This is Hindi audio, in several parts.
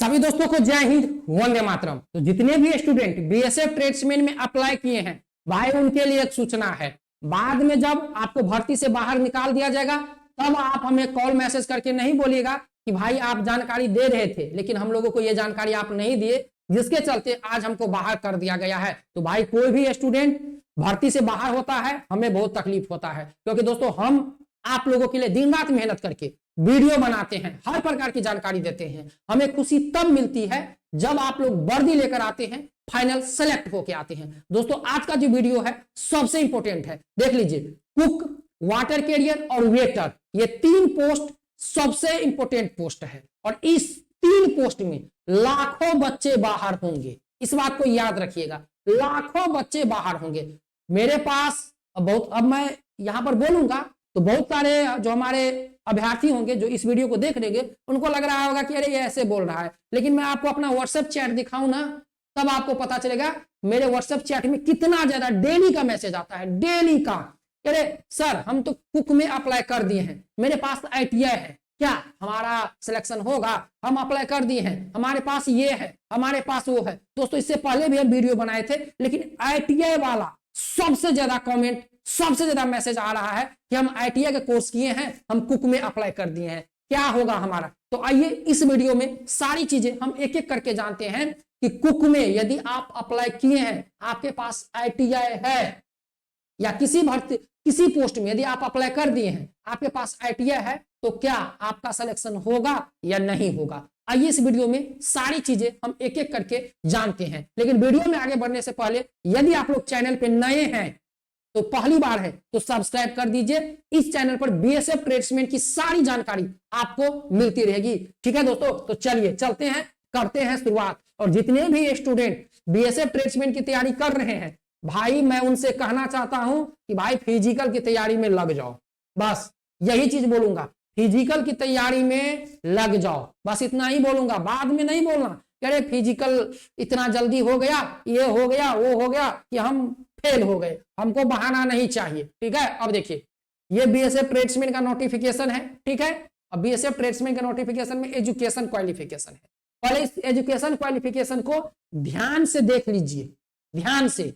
सभी दोस्तों को जय हिंद, वंदे मातरम। तो जितने भी स्टूडेंट बीएसएफ ट्रेड्समैन में अप्लाई किए हैं भाई, उनके लिए एक सूचना है। बाद में जब आपको भर्ती से बाहर निकाल दिया जाएगा तब आप हमें कॉल मैसेज करके नहीं बोलिएगा कि भाई आप जानकारी दे रहे थे लेकिन हम लोगों को ये जानकारी आप नहीं दिए, जिसके चलते आज हमको बाहर कर दिया गया है। तो भाई कोई भी स्टूडेंट भर्ती से बाहर होता है, हमें बहुत तकलीफ होता है, क्योंकि दोस्तों हम आप लोगों के लिए दिन रात मेहनत करके वीडियो बनाते हैं, हर प्रकार की जानकारी देते हैं। हमें खुशी तब मिलती है जब आप लोग वर्दी लेकर आते हैं, फाइनल सेलेक्ट होके आते हैं। दोस्तों आज का जो वीडियो है सबसे इंपॉर्टेंट है, देख लीजिए। कुक, वाटर कैरियर और वेटर, ये तीन पोस्ट सबसे इंपॉर्टेंट पोस्ट है और इस तीन पोस्ट में लाखों बच्चे बाहर होंगे। इस बात को याद रखिएगा, लाखों बच्चे बाहर होंगे। मेरे पास अब मैं यहां पर बोलूंगा तो बहुत सारे जो हमारे अभ्यर्थी होंगे जो इस वीडियो को देख लेंगे, उनको लग रहा होगा कि अरे ये ऐसे बोल रहा है। लेकिन मैं आपको अपना व्हाट्सएप चैट दिखाऊं ना, तब आपको पता चलेगा मेरे व्हाट्सएप चैट में कितना ज्यादा डेली का मैसेज आता है, डेली का। अरे सर हम तो कुक में अप्लाई कर दिए हैं, मेरे पास ITI है, क्या हमारा सिलेक्शन होगा? हम अप्लाई कर दिए हैं, हमारे पास ये है, हमारे पास वो है। दोस्तों इससे पहले भी हम वीडियो बनाए थे, लेकिन ITI वाला सबसे ज्यादा कमेंट, सबसे ज्यादा मैसेज आ रहा है कि हम ITI के कोर्स किए हैं, हम कुक में अप्लाई कर दिए हैं, क्या होगा हमारा? तो आइए इस वीडियो में सारी चीजें हम एक एक करके जानते हैं कि कुक में यदि आप अप्लाई किए हैं, आपके पास ITI है, या किसी पोस्ट में यदि आप अप्लाई कर दिए हैं, आपके पास ITI है, तो क्या आपका सिलेक्शन होगा या नहीं होगा? आइए इस वीडियो में सारी चीजें हम एक एक करके जानते हैं। लेकिन वीडियो में आगे बढ़ने से पहले यदि आप लोग चैनल पे नए हैं, तो पहली बार है तो सब्सक्राइब कर दीजिए। इस चैनल पर बीएसएफ ट्रेड्समैन की सारी जानकारी आपको मिलती रहेगी। ठीक है दोस्तों, तो चलिए चलते हैं, करते हैं शुरुआत। और जितने भी स्टूडेंट बीएसएफ ट्रेड्समैन की तैयारी कर रहे हैं भाई, मैं उनसे कहना चाहता हूं कि भाई फिजिकल की तैयारी में लग जाओ। बस यही चीज बोलूंगा, फिजिकल की तैयारी में लग जाओ, बस इतना ही बोलूंगा। बाद में नहीं बोलना अरे फिजिकल इतना जल्दी हो गया, ये हो गया, वो हो गया कि हम फेल हो गए, हमको बहाना नहीं चाहिए। ठीक है, अब देखिए ये बीएसएफ ट्रेड्समैन का नोटिफिकेशन है। ठीक है, अब बीएसएफ ट्रेड्समैन का नोटिफिकेशन में एजुकेशन क्वालिफिकेशन है। पहले इस एजुकेशन क्वालिफिकेशन को ध्यान से देख लीजिए, ध्यान से।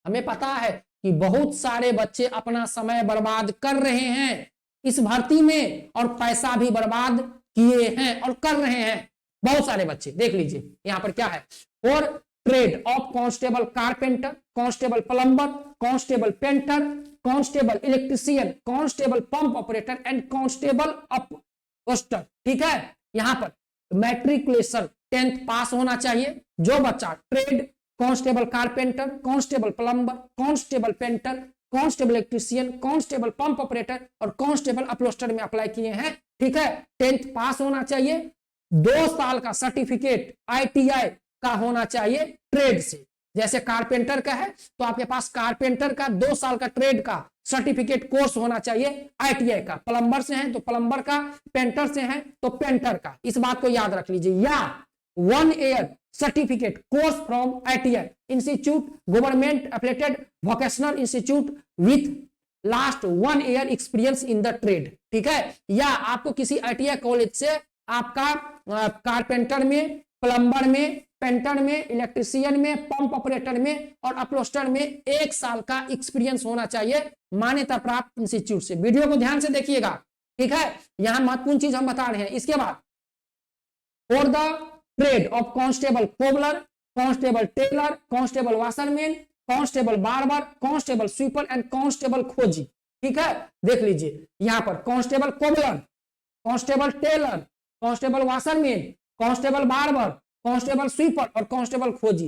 हमें पता है कि बहुत सारे बच्चे अपना समय बर्बाद कर रहे हैं इस भर्ती में और पैसा भी बर्बाद किए हैं और कर रहे हैं बहुत सारे बच्चे। देख लीजिए यहां पर क्या है, और trade of constable carpenter, constable plumber, constable painter, constable electrician, constable pump operator and constable upholster. ठीक है, यहां पर मैट्रिकुलेशन 10th पास होना चाहिए। जो बच्चा trade, constable carpenter, constable plumber, constable painter, constable electrician, constable pump operator और कांस्टेबल अपहोस्टर में अप्लाई किए हैं, ठीक है, 10th पास होना चाहिए। 2 साल का सर्टिफिकेट ITI का होना चाहिए ट्रेड से। जैसे कारपेंटर का है तो आपके पास कारपेंटर का 2 साल का ट्रेड का सर्टिफिकेट कोर्स होना चाहिए ITI का। प्लम्बर से है तो प्लम्बर का, पेंटर से है तो पेंटर का। इस बात को याद रख लीजिए। या 1 year certificate course from ITI institute, government affiliated vocational institute with last 1 year experience in the trade. ठीक है, या आपको किसी ITI कॉलेज से आपका कारपेंटर में, प्लम्बर में, पेंटर में, इलेक्ट्रिशियन में, पंप ऑपरेटर में और अपहोस्टर में 1 साल का एक्सपीरियंस होना चाहिए मान्यता प्राप्त इंस्टीट्यूट से। वीडियो को ध्यान से देखिएगा। ठीक है, यहां महत्वपूर्ण चीज हम बता रहे हैं। इसके बाद for the trade of constable cobbler, constable tailor, constable washerman, constable barber, constable sweeper and constable खोजी। ठीक है, देख लीजिए यहां पर constable cobbler, constable tailor, constable washerman, constable barber, constable sweeper और कांस्टेबल खोजी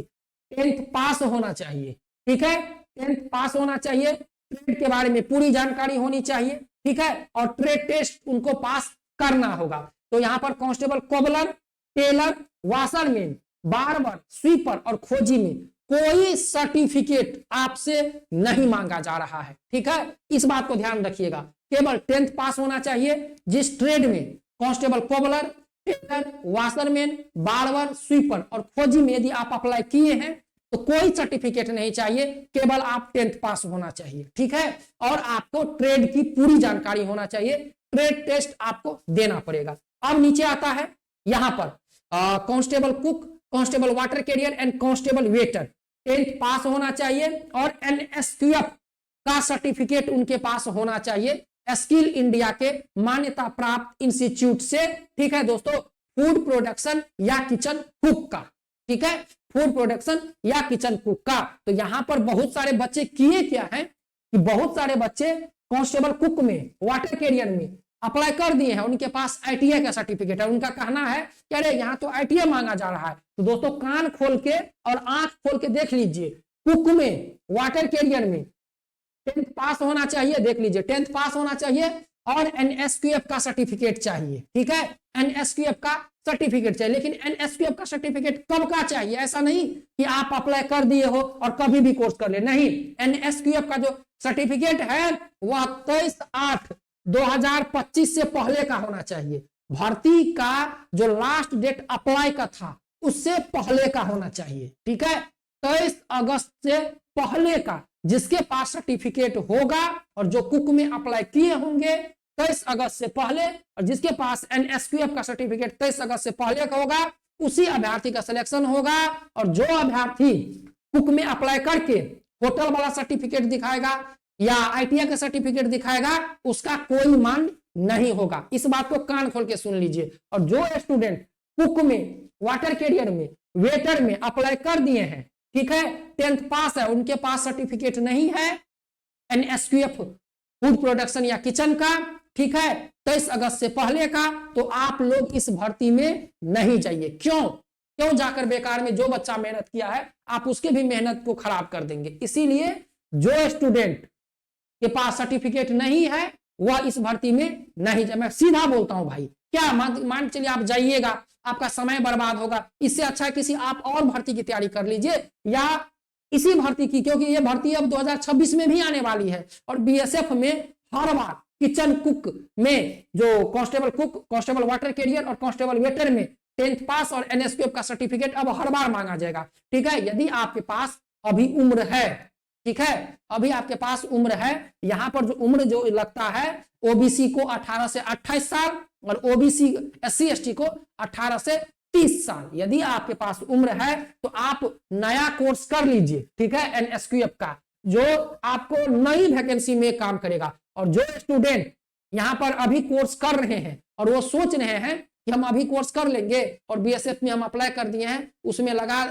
10th पास होना चाहिए। ठीक है, 10th पास होना चाहिए। ट्रेड के बारे में पूरी जानकारी होनी चाहिए। ठीक है, और ट्रेड टेस्ट उनको पास करना होगा। तो यहां पर constable cobbler, tailor, washerman, barber, sweeper और खोजी में कोई सर्टिफिकेट आपसे नहीं मांगा जा रहा है। ठीक है, इस बात को ध्यान रखिएगा, केवल 10th पास होना चाहिए। जिस ट्रेड में constable cobbler, tailor, washerman, barber, sweeper और खोजी में यदि आप अप्लाई किए हैं तो कोई सर्टिफिकेट नहीं चाहिए, केवल आप 10th पास होना चाहिए। ठीक है, और आपको ट्रेड की पूरी जानकारी होना चाहिए। ट्रेड टेस्ट आपको देना पड़ेगा। अब नीचे आता है यहां पर constable cook, constable water career and constable waiter 10th पास होना चाहिए और एनएसक्यूएफ का सर्टिफिकेट उनके पास होना चाहिए स्किल इंडिया के मान्यता प्राप्त इंस्टीट्यूट से। ठीक है दोस्तों, फूड प्रोडक्शन या किचन कुक का, ठीक है, फूड प्रोडक्शन या किचन कुक का। तो यहां पर बहुत सारे बच्चे किए क्या है कि बहुत सारे बच्चे कांस्टेबल कुक में, वाटर कैरियर में अप्लाई कर दिए हैं, उनके पास आईटीआई का सर्टिफिकेट है। उनका कहना है कि अरे यहाँ तो आईटीआई मांगा जा रहा है। तो दोस्तों कान खोल के और आंख खोल के देख लीजिए, कुक में, वाटर कैरियर में 10th पास होना चाहिए, देख लीजिए 10th पास होना चाहिए और एनएसक्यूएफ का सर्टिफिकेट चाहिए। ठीक है, एनएसक्यूएफ का सर्टिफिकेट चाहिए। लेकिन एनएसक्यूएफ का सर्टिफिकेट कब का चाहिए? ऐसा नहीं कि आप अप्लाई कर दिए हो और कभी भी कोर्स कर ले, नहीं। एनएसक्यूएफ का जो सर्टिफिकेट है वह 23/8/2025 से पहले का होना चाहिए। भर्ती का जो लास्ट डेट अप्लाई का था उससे पहले का होना चाहिए। ठीक है, 23 अगस्त से पहले का जिसके पास सर्टिफिकेट होगा और जो कुक में अप्लाई किए होंगे 23 अगस्त से पहले, और जिसके पास एनएसक्यूएफ का सर्टिफिकेट 23 अगस्त से पहले का होगा, उसी अभ्यर्थी का सिलेक्शन होगा। और जो अभ्यर्थी कुक में अप्लाई करके होटल वाला सर्टिफिकेट दिखाएगा या आईटीआई का सर्टिफिकेट दिखाएगा, उसका कोई मान नहीं होगा। इस बात को कान खोल के सुन लीजिए। और जो स्टूडेंट कुक में, वाटर कैरियर में, वेटर में अप्लाई कर दिए हैं, ठीक है, 10th पास है, उनके पास सर्टिफिकेट नहीं है एनएसक्यूएफ फूड प्रोडक्शन या किचन का, ठीक है, 23 अगस्त से पहले का, तो आप लोग इस भर्ती में नहीं जाइए। क्यों जाकर बेकार में जो बच्चा मेहनत किया है आप उसके भी मेहनत को खराब कर देंगे। इसीलिए जो स्टूडेंट के पास सर्टिफिकेट नहीं है वह इस भर्ती में नहीं जाए। मैं सीधा बोलता हूं भाई, क्या मान चलिए आप जाइएगा, आपका समय बर्बाद होगा। इससे अच्छा किसी आप और भर्ती की तैयारी कर लीजिए या इसी भर्ती की, क्योंकि ये भर्ती अब 2026 में भी आने वाली है। और बीएसएफ में हर बार किचन कुक में जो constable cook, constable water career और कांस्टेबल वेटर में 10th पास और एनएसक्यूएफ का सर्टिफिकेट अब हर बार मांगा जाएगा। ठीक है, यदि आपके पास अभी उम्र है, ठीक है, अभी आपके पास उम्र है, यहां पर जो उम्र जो लगता है ओबीसी को 18 से 28 साल और ओबीसी एससी एसटी को 18 से 30 साल। यदि आपके पास उम्र है तो आप नया कोर्स कर लीजिए, ठीक है, एनएसक्यूएफ का, जो आपको नई वैकेंसी में काम करेगा। और जो स्टूडेंट यहां पर अभी कोर्स कर रहे हैं और वो सोच रहे हैं कि हम अभी कोर्स कर लेंगे और बीएसएफ में हम अप्लाई कर दिए हैं, उसमें लगा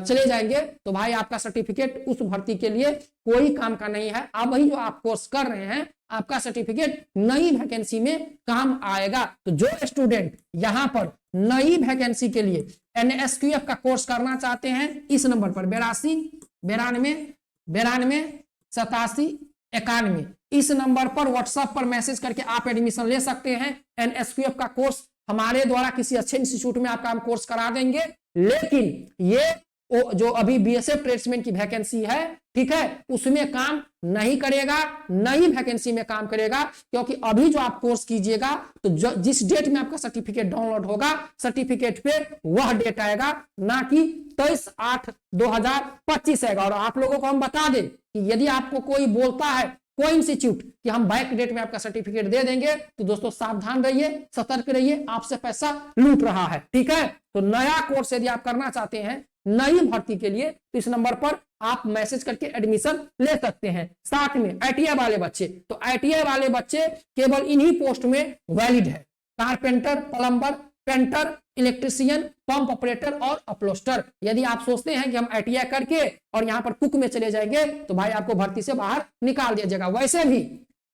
चले जाएंगे, तो भाई आपका सर्टिफिकेट उस भर्ती के लिए कोई काम का नहीं है। अब वही जो आप कोर्स कर रहे हैं आपका सर्टिफिकेट नई वैकेंसी में काम आएगा। तो जो स्टूडेंट यहां पर नई वैकेंसी के लिए एनएसक्यूएफ का कोर्स करना चाहते हैं, इस नंबर पर 82-92-92-87-91 इस नंबर पर व्हाट्सएप पर मैसेज करके आप एडमिशन ले सकते हैं। एनएसक्यूएफ का कोर्स हमारे द्वारा किसी अच्छे इंस्टीट्यूट में आपका हम कोर्स करा देंगे। लेकिन ये जो अभी बीएसएफ ट्रेड्समैन की वैकेंसी है, ठीक है, उसमें काम नहीं करेगा, नई वैकेंसी में काम करेगा। क्योंकि अभी जो आप कोर्स कीजिएगा तो जिस डेट में आपका सर्टिफिकेट डाउनलोड होगा, सर्टिफिकेट पे वह डेट आएगा, ना कि 23/8/2025 आएगा। और आप लोगों को हम बता दें कि यदि आपको कोई बोलता है कोई इंस्टीट्यूट कि हम बैक डेट में आपका सर्टिफिकेट दे देंगे, तो दोस्तों सावधान रहिए, सतर्क रहिए, आपसे पैसा लूट रहा है। ठीक है, तो नया कोर्स यदि आप करना चाहते हैं नई भर्ती के लिए, तो इस नंबर पर आप मैसेज करके एडमिशन ले सकते हैं। साथ में आईटीआई वाले बच्चे, तो आईटीआई वाले बच्चे केवल इन्हीं पोस्ट में वैलिड है, carpenter, plumber, painter, electrician, pump operator और अपलोस्टर। यदि आप सोचते हैं कि हम आईटीआई करके और यहां पर कुक में चले जाएंगे, तो भाई आपको भर्ती से बाहर निकाल दिया जाएगा। वैसे भी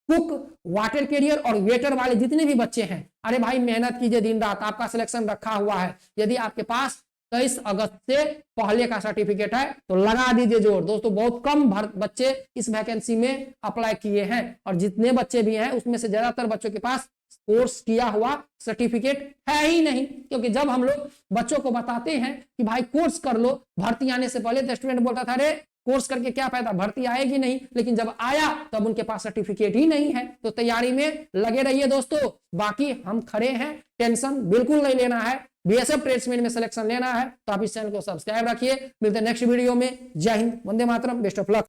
कुक, वाटर कैरियर और वेटर वाले जितने भी बच्चे हैं, अरे भाई मेहनत कीजिए दिन रात, आपका सिलेक्शन रखा हुआ है। यदि आपके पास 23 अगस्त से पहले का सर्टिफिकेट है तो लगा दीजिए जोर। दोस्तों बहुत कम बच्चे इस वैकेंसी में अप्लाई किए हैं, और जितने बच्चे भी हैं उसमें से ज्यादातर बच्चों के पास कोर्स किया हुआ सर्टिफिकेट है ही नहीं। क्योंकि जब हम लोग बच्चों को बताते हैं कि भाई कोर्स कर लो भर्ती आने से पहले, तो स्टूडेंट बोलता था अरे कोर्स करके क्या फायदा, भर्ती आएगी नहीं। लेकिन जब आया तब उनके पास सर्टिफिकेट ही नहीं है। तो तैयारी में लगे रहिए दोस्तों, बाकी हम खड़े हैं, टेंशन बिल्कुल नहीं लेना है। बीएसएफ ट्रेड्समैन में सिलेक्शन लेना है तो आप इस चैनल को सब्सक्राइब रखिए। मिलते हैं नेक्स्ट वीडियो में। जय Hind, Vande Mataram, best of luck.